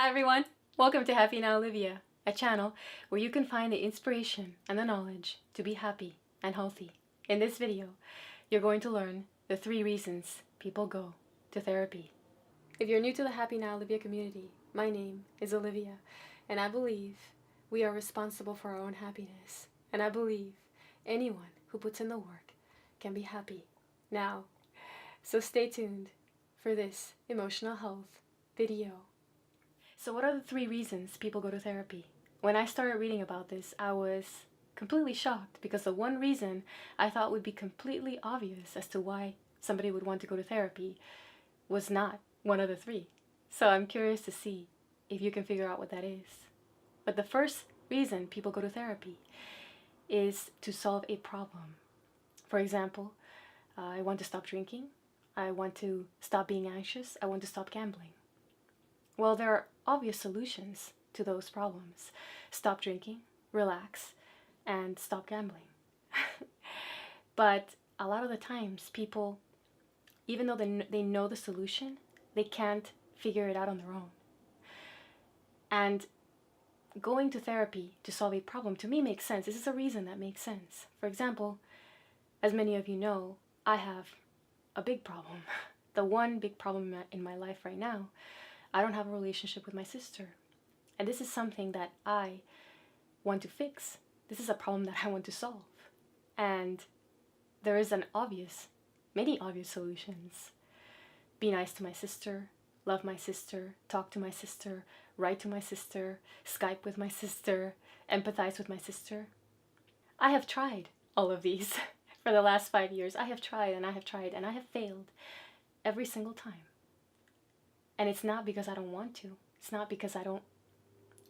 Hi everyone, welcome to Happy Now Olivia, a channel where you can find the inspiration and the knowledge to be happy and healthy. In this video, you're going to learn the 3 reasons people go to therapy. If you're new to the Happy Now Olivia community, my name is Olivia, and I believe we are responsible for our own happiness. And I believe anyone who puts in the work can be happy now. So stay tuned for this emotional health video. So what are the 3 reasons people go to therapy? When I started reading about this, I was completely shocked because the one reason I thought would be completely obvious as to why somebody would want to go to therapy was not one of the 3. So I'm curious to see if you can figure out what that is. But the first reason people go to therapy is to solve a problem. For example, I want to stop drinking. I want to stop being anxious. I want to stop gambling. Well, there are obvious solutions to those problems. Stop drinking, relax, and stop gambling. But a lot of the times people, even though they know the solution, they can't figure it out on their own. And going to therapy to solve a problem, to me, makes sense. This is a reason that makes sense. For example, as many of you know, I have a big problem. The one big problem in my life right now, I don't have a relationship with my sister. And this is something that I want to fix. This is a problem that I want to solve. And there is many obvious solutions. Be nice to my sister, love my sister, talk to my sister, write to my sister, Skype with my sister, empathize with my sister. I have tried all of these for the last 5 years. I have tried and I have tried and I have failed every single time. And it's not because I don't want to. It's not because I don't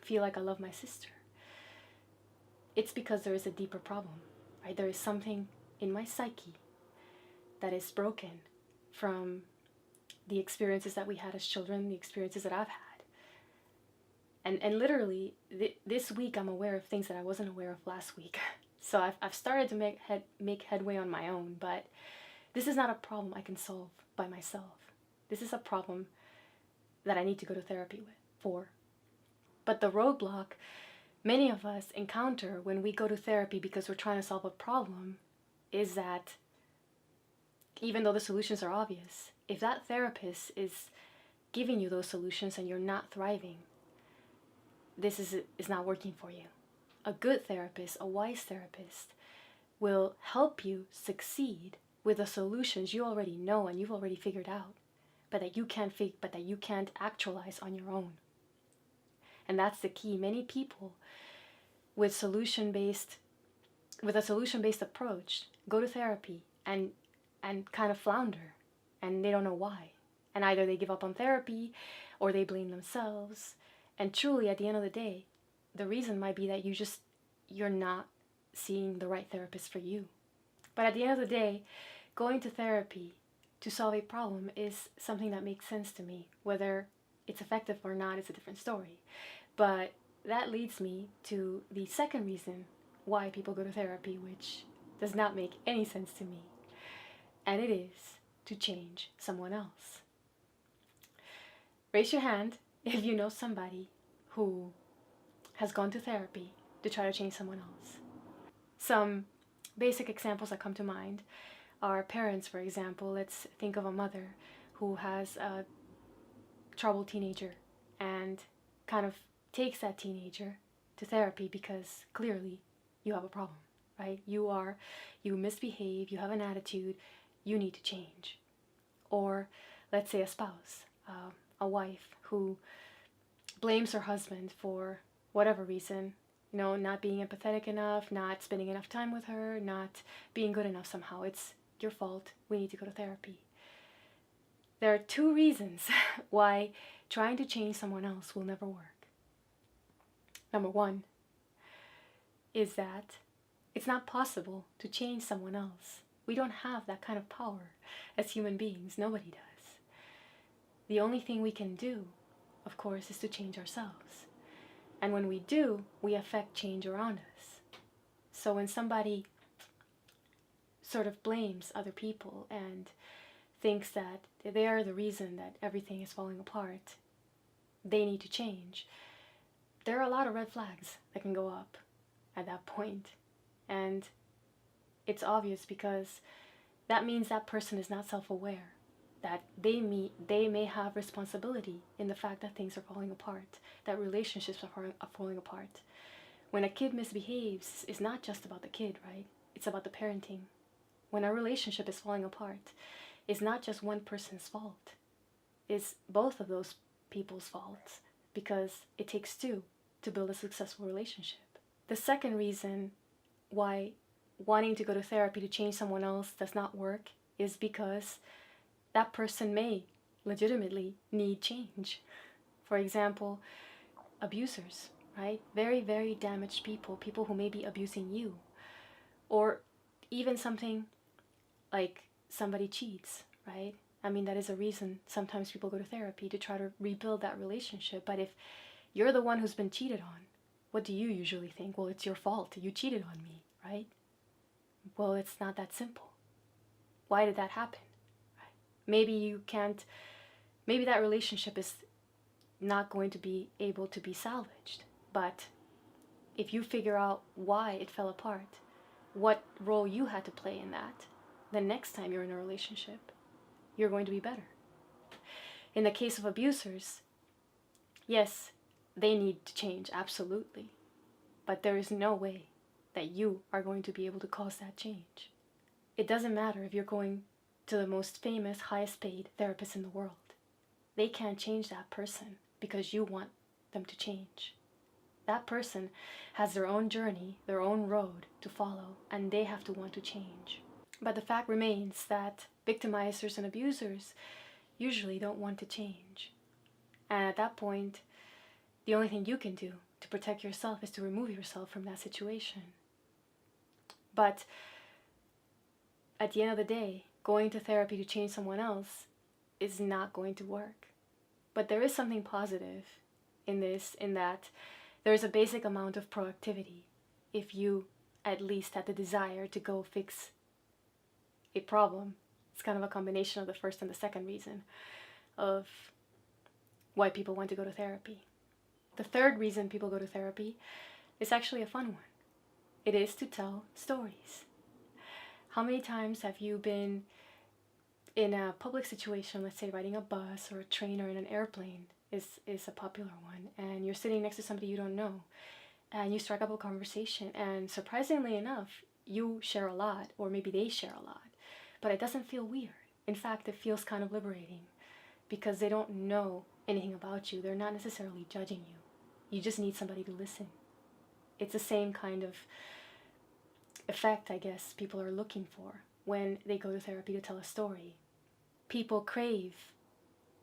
feel like I love my sister. It's because there is a deeper problem, right? There is something in my psyche that is broken from the experiences that we had as children, the experiences that I've had. And literally, this week I'm aware of things that I wasn't aware of last week. So I've started to make headway on my own, but this is not a problem I can solve by myself. This is a problem that I need to go to therapy for. But the roadblock many of us encounter when we go to therapy because we're trying to solve a problem is that even though the solutions are obvious, if that therapist is giving you those solutions and you're not thriving, this is not working for you. A good therapist, a wise therapist, will help you succeed with the solutions you already know and you've already figured out, but that you can't actualize on your own. And that's the key. Many people with a solution-based approach go to therapy and kind of flounder, and they don't know why. And either they give up on therapy or they blame themselves. And truly, at the end of the day, the reason might be that you're not seeing the right therapist for you. But at the end of the day, going to therapy to solve a problem is something that makes sense to me. Whether it's effective or not is a different story. But that leads me to the second reason why people go to therapy, which does not make any sense to me. And it is to change someone else. Raise your hand if you know somebody who has gone to therapy to try to change someone else. Some basic examples that come to mind are parents, for example. Let's think of a mother who has a troubled teenager and kind of takes that teenager to therapy because clearly you have a problem, right? You misbehave, you have an attitude, you need to change. Or let's say a spouse, a wife who blames her husband for whatever reason, not being empathetic enough, not spending enough time with her, not being good enough somehow. It's your fault. We need to go to therapy. There are 2 reasons why trying to change someone else will never work. Number 1 is that it's not possible to change someone else. We don't have that kind of power as human beings. Nobody does. The only thing we can do, of course, is to change ourselves. And when we do, we affect change around us. So when somebody sort of blames other people and thinks that they are the reason that everything is falling apart, they need to change, there are a lot of red flags that can go up at that point. And it's obvious because that means that person is not self-aware, that they may have responsibility in the fact that things are falling apart, that relationships are falling apart. When a kid misbehaves, it's not just about the kid, right? It's about the parenting. When a relationship is falling apart, it's not just one person's fault. It's both of those people's faults, because it takes two to build a successful relationship. The second reason why wanting to go to therapy to change someone else does not work is because that person may legitimately need change. For example, abusers, right? Very, very damaged people who may be abusing you. Or even something like somebody cheats, right? I mean, that is a reason sometimes people go to therapy, to try to rebuild that relationship. But if you're the one who's been cheated on, what do you usually think? Well, it's your fault. You cheated on me, right? Well, it's not that simple. Why did that happen? Right? Maybe that relationship is not going to be able to be salvaged. But if you figure out why it fell apart, what role you had to play in that, then next time you're in a relationship, you're going to be better. In the case of abusers, yes, they need to change, absolutely. But there is no way that you are going to be able to cause that change. It doesn't matter if you're going to the most famous, highest paid therapist in the world. They can't change that person because you want them to change. That person has their own journey, their own road to follow, and they have to want to change. But the fact remains that victimizers and abusers usually don't want to change. And at that point, the only thing you can do to protect yourself is to remove yourself from that situation. But at the end of the day, going to therapy to change someone else is not going to work. But there is something positive in this, in that there is a basic amount of proactivity if you at least had the desire to go fix a problem. It's kind of a combination of the first and the second reason of why people want to go to therapy. The third reason people go to therapy is actually a fun one. It is to tell stories. How many times have you been in a public situation, let's say riding a bus or a train or in an airplane is a popular one, and you're sitting next to somebody you don't know, and you strike up a conversation, and surprisingly enough, you share a lot, or maybe they share a lot, but it doesn't feel weird. In fact, it feels kind of liberating, because they don't know anything about you. They're not necessarily judging you. You just need somebody to listen. It's the same kind of effect, I guess, people are looking for when they go to therapy to tell a story. People crave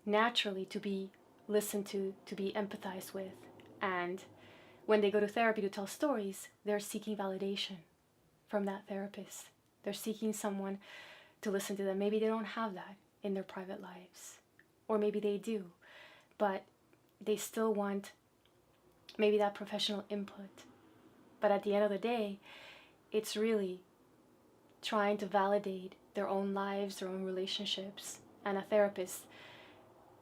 naturally to be listened to be empathized with. And when they go to therapy to tell stories, they're seeking validation from that therapist. They're seeking someone to listen to them. Maybe they don't have that in their private lives, or maybe they do, but they still want maybe that professional input. But at the end of the day, it's really trying to validate their own lives, their own relationships, and a therapist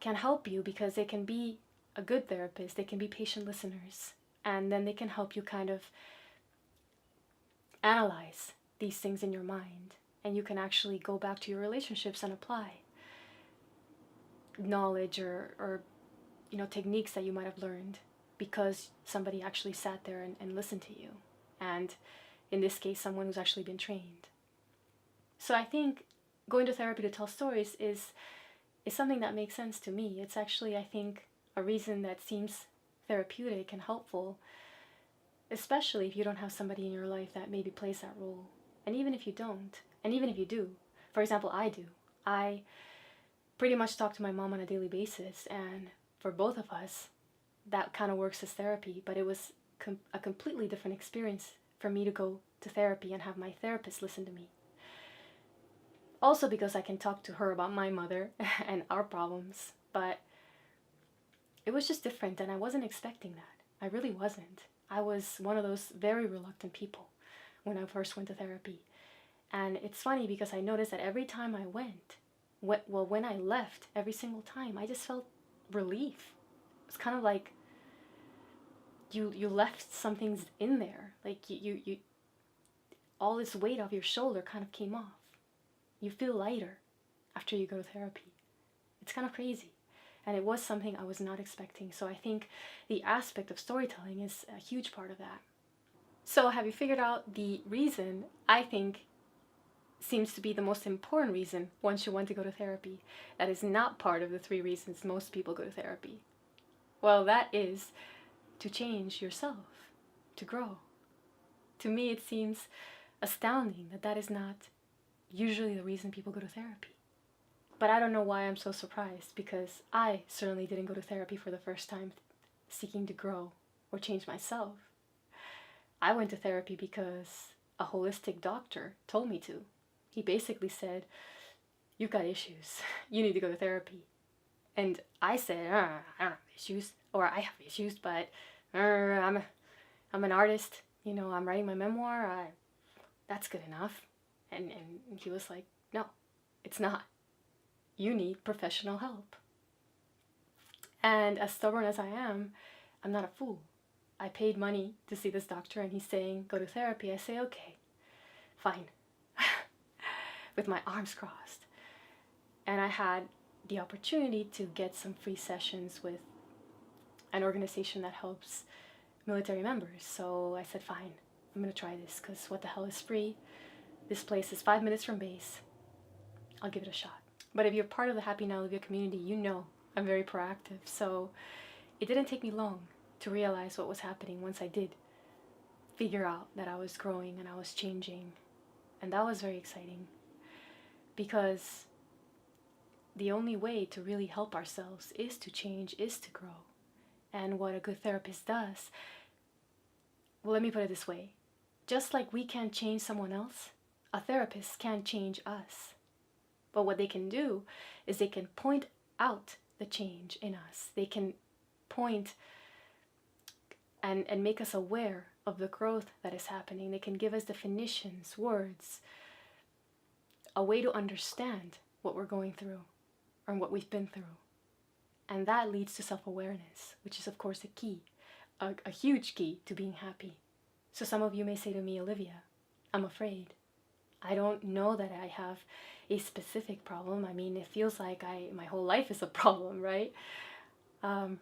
can help you because they can be a good therapist. They can be patient listeners, and then they can help you kind of analyze these things in your mind, and you can actually go back to your relationships and apply knowledge or techniques that you might have learned because somebody actually sat there and listened to you, and in this case someone who's actually been trained. So I think going to therapy to tell stories is something that makes sense to me. It's actually, I think, a reason that seems therapeutic and helpful, especially if you don't have somebody in your life that maybe plays that role. And even if you don't, and even if you do, for example, I do. I pretty much talk to my mom on a daily basis, and for both of us, that kind of works as therapy, but it was a completely different experience for me to go to therapy and have my therapist listen to me. Also because I can talk to her about my mother and our problems, but it was just different, and I wasn't expecting that. I really wasn't. I was one of those very reluctant people when I first went to therapy. And it's funny because I noticed that every time I went, when I left, every single time, I just felt relief. It's kind of like you left something in there. Like you all this weight off your shoulder kind of came off. You feel lighter after you go to therapy. It's kind of crazy. And it was something I was not expecting. So I think the aspect of storytelling is a huge part of that. So have you figured out the reason I think seems to be the most important reason one should want to go to therapy? That is not part of the 3 reasons most people go to therapy. Well, that is to change yourself, to grow. To me, it seems astounding that that is not usually the reason people go to therapy. But I don't know why I'm so surprised, because I certainly didn't go to therapy for the first time seeking to grow or change myself. I went to therapy because a holistic doctor told me to. He basically said, "You've got issues. You need to go to therapy." And I said, I don't have issues, or I have issues, but I'm an artist. You know, I'm writing my memoir. That's good enough. And he was like, "No, it's not. You need professional help." And as stubborn as I am, I'm not a fool. I paid money to see this doctor, and he's saying, "Go to therapy." I say, "Okay, fine," with my arms crossed. And I had the opportunity to get some free sessions with an organization that helps military members. So I said, fine, I'm gonna try this, because what the hell is free? This place is 5 minutes from base. I'll give it a shot. But if you're part of the Happy Now Olivia community, you know I'm very proactive. So it didn't take me long to realize what was happening once I did figure out that I was growing and I was changing. And that was very exciting, because the only way to really help ourselves is to change, is to grow. And what a good therapist does, well, let me put it this way. Just like we can't change someone else, a therapist can't change us. But what they can do is they can point out the change in us. They can point and make us aware of the growth that is happening. They can give us definitions, words, a way to understand what we're going through or what we've been through. And that leads to self-awareness, which is of course a key, a huge key to being happy. So some of you may say to me, "Olivia, I'm afraid. I don't know that I have a specific problem. I mean, it feels like my whole life is a problem, right? And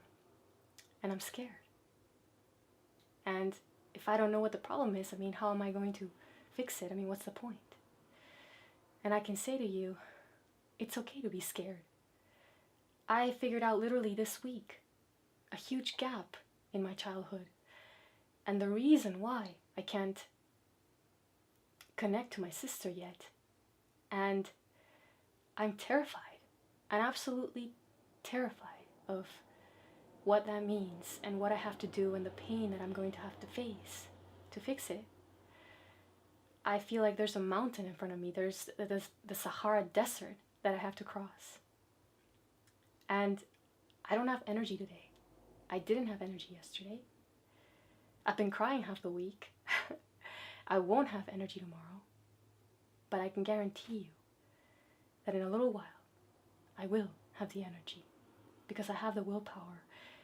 I'm scared. And if I don't know what the problem is, I mean, how am I going to fix it? I mean, what's the point?" And I can say to you, it's okay to be scared. I figured out literally this week a huge gap in my childhood. And the reason why I can't connect to my sister yet. And I'm terrified. I'm absolutely terrified of what that means and what I have to do and the pain that I'm going to have to face to fix it. I feel like there's a mountain in front of me. There's the Sahara Desert that I have to cross. And I don't have energy today. I didn't have energy yesterday. I've been crying half the week. I won't have energy tomorrow. But I can guarantee you that in a little while, I will have the energy, because I have the willpower.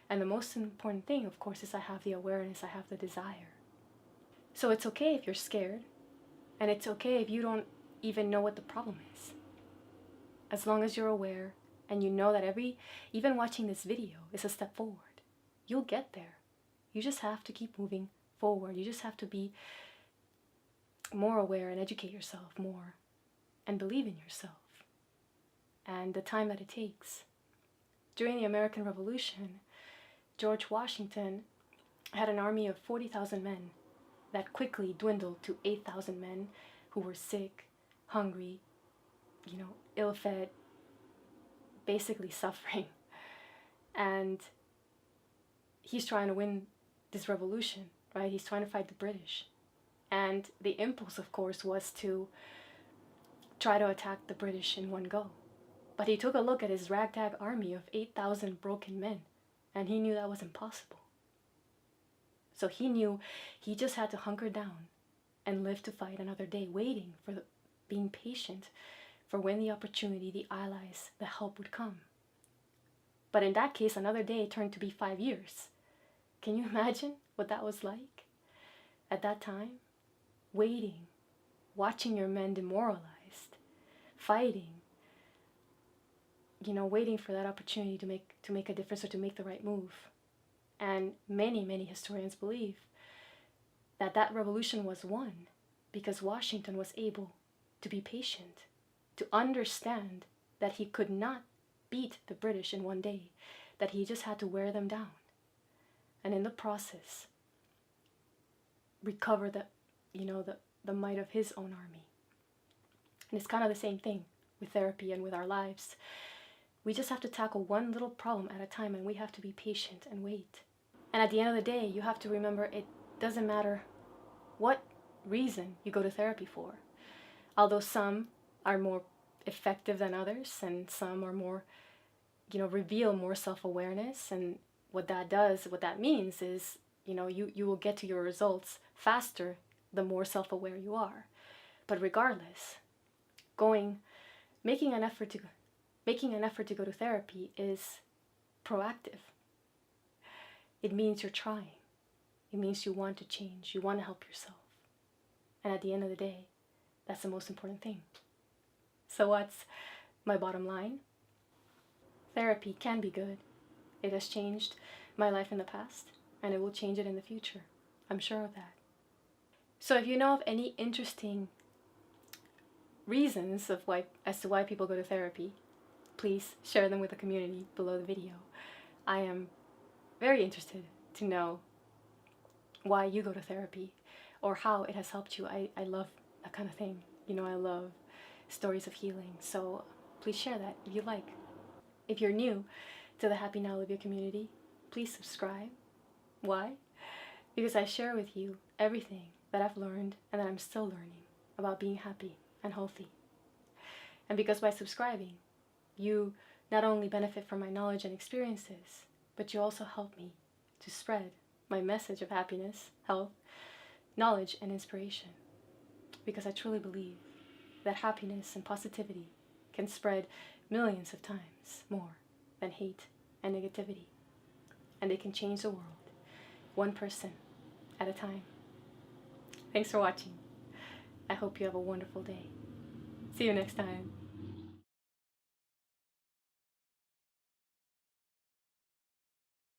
And the most important thing, of course, is I have the awareness, I have the desire. So it's okay if you're scared, and it's okay if you don't even know what the problem is. As long as you're aware and you know that even watching this video is a step forward. You'll get there. You just have to keep moving forward. You just have to be more aware and educate yourself more and believe in yourself and the time that it takes. During the American Revolution, George Washington had an army of 40,000 men that quickly dwindled to 8,000 men who were sick, hungry, ill-fed, basically suffering. And he's trying to win this revolution, right? He's trying to fight the British. And the impulse, of course, was to try to attack the British in one go. But he took a look at his ragtag army of 8,000 broken men, and he knew that was impossible. So he knew he just had to hunker down and live to fight another day, waiting for being patient for when the opportunity, the allies, the help would come. But in that case, another day turned to be 5 years. Can you imagine what that was like? At that time, waiting, watching your men demoralized, fighting, waiting for that opportunity to make a difference or to make the right move. And many, many historians believe that that revolution was won because Washington was able to be patient, to understand that he could not beat the British in one day, that he just had to wear them down. And in the process, recover the might of his own army. And it's kind of the same thing with therapy and with our lives. We just have to tackle one little problem at a time, and we have to be patient and wait. And at the end of the day, you have to remember it doesn't matter what reason you go to therapy for. Although some are more effective than others, and some are more, reveal more self-awareness. And what that means is, you will get to your results faster the more self-aware you are. But regardless, making an effort to go to therapy is proactive. It means you're trying. It means you want to change. You want to help yourself. And at the end of the day, that's the most important thing. So what's my bottom line? Therapy can be good. It has changed my life in the past, and it will change it in the future. I'm sure of that. So if you know of any interesting reasons as to why people go to therapy, please share them with the community below the video. I am very interested to know why you go to therapy or how it has helped you. I love that kind of thing. I love stories of healing. So please share that if you like. If you're new to the Happy Now Live Your community, please subscribe. Why? Because I share with you everything that I've learned and that I'm still learning about being happy and healthy. And because by subscribing, you not only benefit from my knowledge and experiences, but you also help me to spread my message of happiness, health, knowledge, and inspiration. Because I truly believe that happiness and positivity can spread millions of times more than hate and negativity. And they can change the world, one person at a time. Thanks for watching. I hope you have a wonderful day. See you next time.